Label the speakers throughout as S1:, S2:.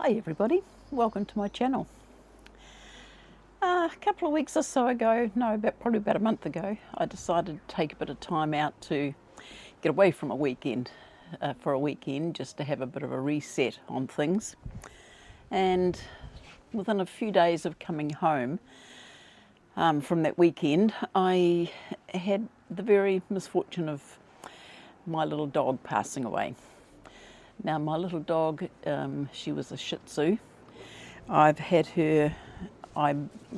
S1: Hi everybody, welcome to my channel. A couple of weeks or so ago, probably about a month ago, I decided to take a bit of time out to get away from a weekend, for a weekend, just to have a bit of a reset on things. And within a few days of coming home from that weekend, I had the very misfortune of my little dog passing away. Now my little dog, she was a Shih Tzu. I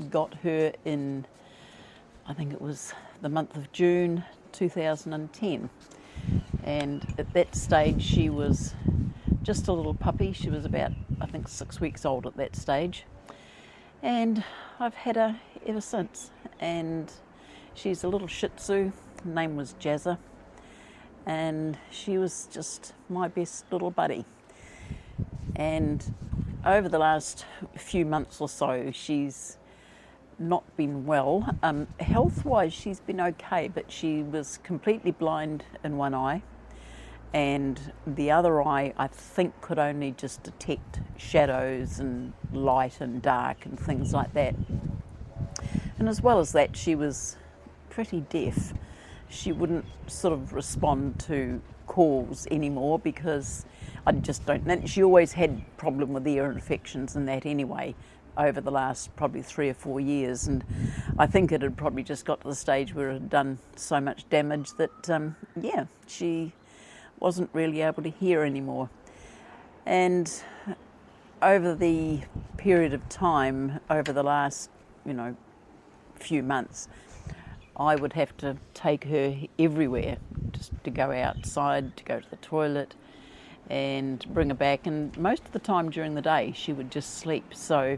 S1: got her in, I think it was the month of June 2010. And at that stage she was just a little puppy. She was about, I think, 6 weeks old at that stage. And I've had her ever since. And she's a little Shih Tzu. Her name was Jazza. And she was just my best little buddy. And over the last few months or so, she's not been well. Health-wise, she's been okay, but she was completely blind in one eye, and the other eye, I think, could only just detect shadows and light and dark and things like that. And as well as that, she was pretty deaf. She wouldn't sort of respond to calls anymore because I just don't. And she always had problem with ear infections and that anyway over the last probably 3 or 4 years. And I think it had probably just got to the stage where it had done so much damage that, she wasn't really able to hear anymore. And over the period of time, over the last, few months, I would have to take her everywhere, just to go outside, to go to the toilet and bring her back. And most of the time during the day she would just sleep. So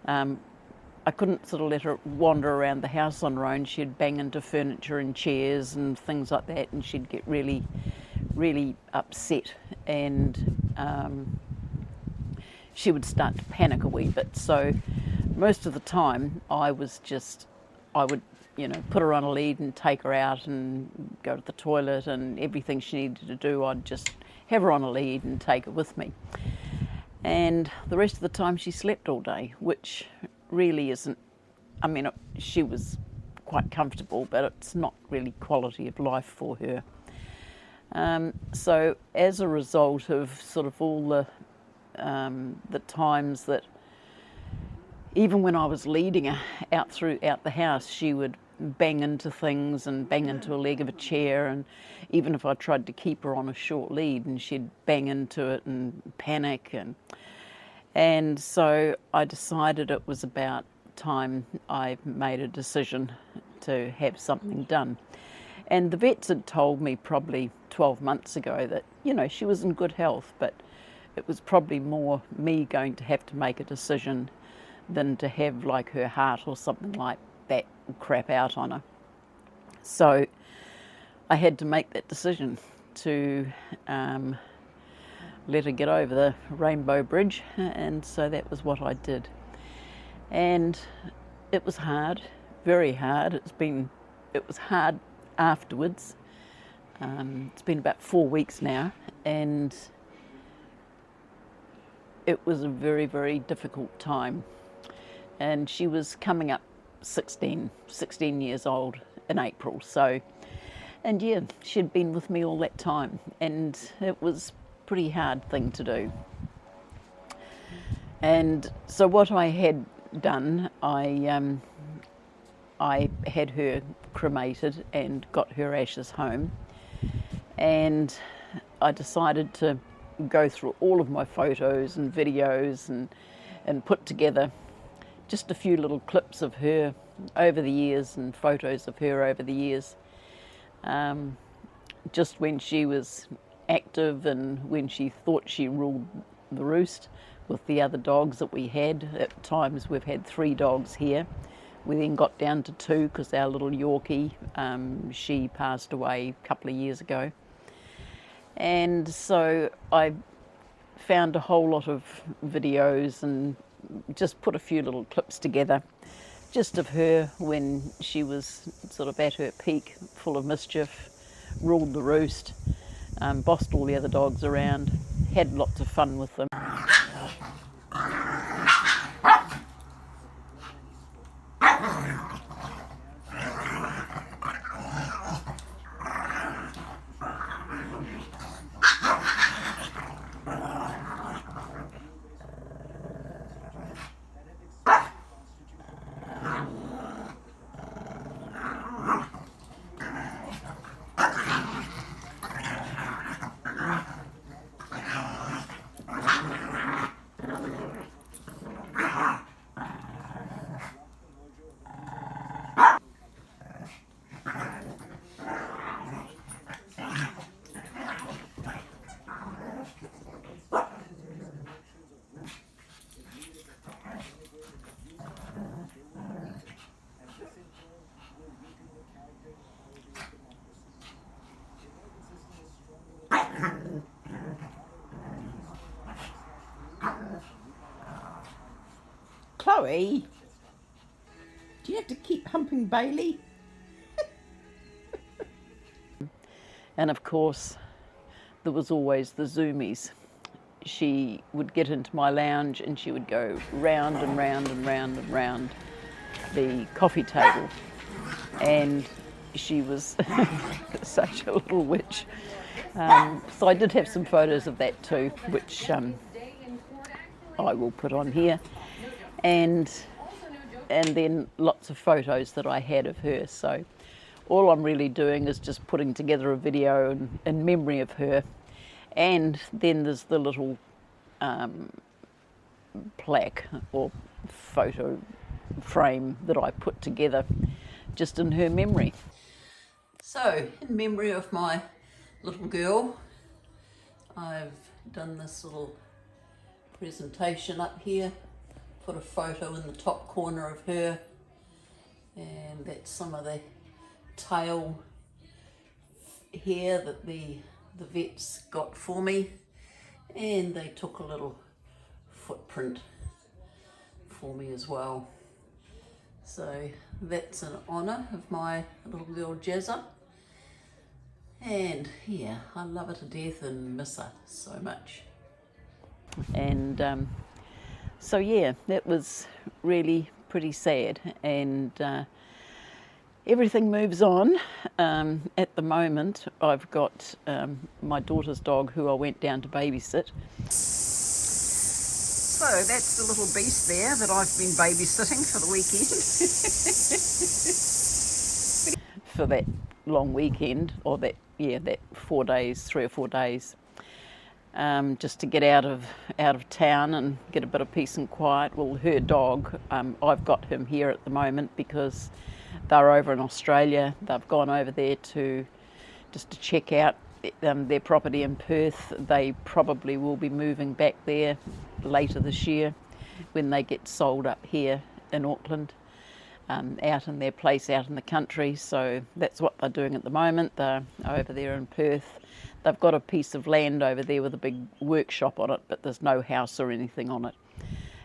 S1: I couldn't sort of let her wander around the house on her own. She'd bang into furniture and chairs and things like that, and she'd get really, really upset. And she would start to panic a wee bit. So most of the time I would put her on a lead and take her out and go to the toilet, and everything she needed to do, I'd just have her on a lead and take her with me. And the rest of the time she slept all day, which really isn't, she was quite comfortable, but it's not really quality of life for her. So as a result of sort of all the times that, even when I was leading her out the house, she would bang into things and bang into a leg of a chair, and even if I tried to keep her on a short lead, and she'd bang into it and panic. And so I decided it was about time I made a decision to have something done. And the vets had told me probably 12 months ago that, she was in good health, but it was probably more me going to have to make a decision than to have like her heart or something like that crap out on her. So I had to make that decision to let her get over the Rainbow Bridge, and so that was what I did. And it was hard, very hard. It was hard afterwards. It's been about 4 weeks now, and it was a very, very difficult time. And she was coming up 16 years old in April. So, and yeah, she'd been with me all that time, and it was a pretty hard thing to do. And so what I had done, I had her cremated and got her ashes home, and I decided to go through all of my photos and videos and put together just a few little clips of her over the years and photos of her over the years, just when she was active and when she thought she ruled the roost with the other dogs that we had. At times we've had 3 dogs here. We then got down to 2 because our little Yorkie, she passed away a couple of years ago. And so I found a whole lot of videos and just put a few little clips together, just of her when she was sort of at her peak, full of mischief, ruled the roost, bossed all the other dogs around, had lots of fun with them.
S2: Chloe, do you have to keep humping Bailey?
S1: And of course, there was always the zoomies. She would get into my lounge and she would go round and round and round and round the coffee table. And she was such a little witch. So I did have some photos of that too, which I will put on here. And then lots of photos that I had of her. So all I'm really doing is just putting together a video in memory of her. And then there's the little plaque or photo frame that I put together just in her memory. So, in memory of my little girl, I've done this little presentation up here, put a photo in the top corner of her, and that's some of the tail hair that the vets got for me, and they took a little footprint for me as well. So that's in honour of my little girl Jazza, and yeah, I love her to death and miss her so much. And so yeah, that was really pretty sad, and everything moves on. At the moment, I've got my daughter's dog who I went down to babysit. So that's the little beast there that I've been babysitting for the weekend. For that long weekend, or that 4 days, 3 or 4 days, just to get out of town and get a bit of peace and quiet. Well, her dog, I've got him here at the moment because they're over in Australia. They've gone over there to check out their property in Perth. They probably will be moving back there later this year when they get sold up here in Auckland, out in their place out in the country. So that's what they're doing at the moment. They're over there in Perth. They've got a piece of land over there with a big workshop on it, but there's no house or anything on it.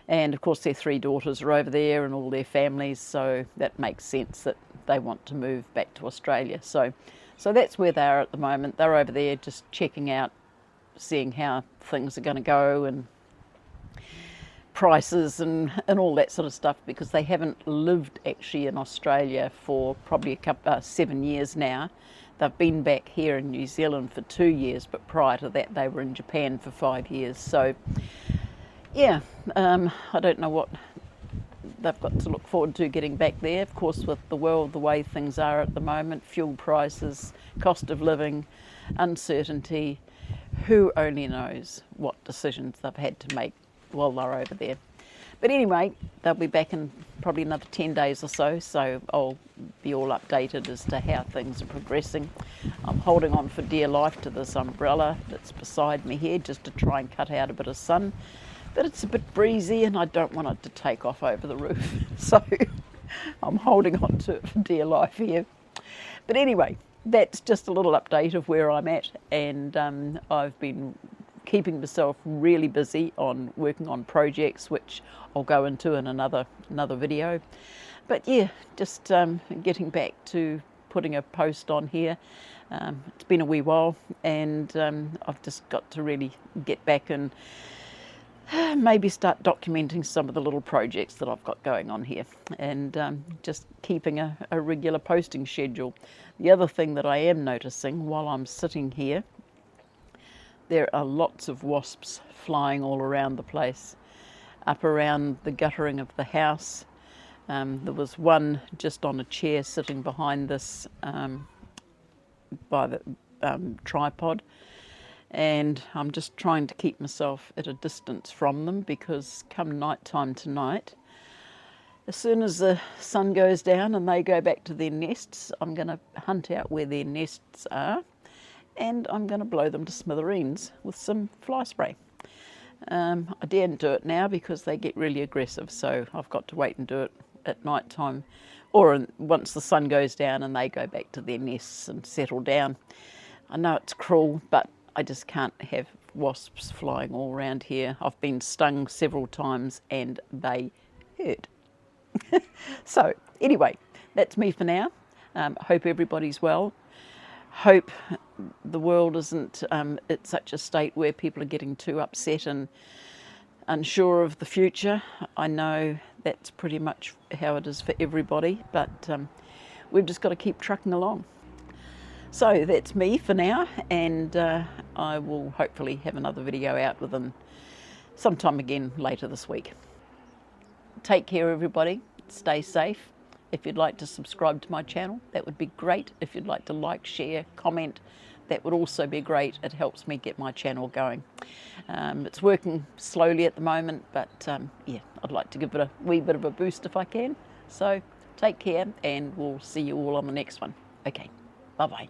S1: And of course their 3 daughters are over there and all their families, so that makes sense that they want to move back to Australia. So that's where they are at the moment. They're over there just checking out, seeing how things are going to go and prices and all that sort of stuff, because they haven't lived actually in Australia for probably 7 years now. They've been back here in New Zealand for 2 years, but prior to that they were in Japan for 5 years. So yeah, I don't know what they've got to look forward to getting back there. Of course, with the world the way things are at the moment, fuel prices, cost of living, uncertainty, who only knows what decisions they've had to make while they're over there. But anyway, they'll be back in probably another 10 days or so I'll be all updated as to how things are progressing. I'm holding on for dear life to this umbrella that's beside me here just to try and cut out a bit of sun. But it's a bit breezy and I don't want it to take off over the roof. So I'm holding on to it for dear life here. But anyway, that's just a little update of where I'm at, and I've been keeping myself really busy on working on projects, which I'll go into in another video. But yeah, just getting back to putting a post on here. It's been a wee while, and I've just got to really get back and maybe start documenting some of the little projects that I've got going on here, and just keeping a regular posting schedule. The other thing that I am noticing while I'm sitting here, there are lots of wasps flying all around the place, up around the guttering of the house. There was one just on a chair sitting behind this by the tripod, and I'm just trying to keep myself at a distance from them, because come night time tonight, as soon as the sun goes down and they go back to their nests, I'm going to hunt out where their nests are, and I'm going to blow them to smithereens with some fly spray. I daren't do it now because they get really aggressive, so I've got to wait and do it at night time, or once the sun goes down and they go back to their nests and settle down. I know it's cruel, but I just can't have wasps flying all around here. I've been stung several times and they heard. So anyway, that's me for now. Hope everybody's well. Hope the world isn't at such a state where people are getting too upset and unsure of the future. I know that's pretty much how it is for everybody, but we've just got to keep trucking along. So that's me for now, and I will hopefully have another video out within sometime again later this week. Take care, everybody. Stay safe. If you'd like to subscribe to my channel, that would be great. If you'd like to like, share, comment, that would also be great. It helps me get my channel going. It's working slowly at the moment, but yeah, I'd like to give it a wee bit of a boost if I can. So take care, and we'll see you all on the next one. Okay, bye-bye.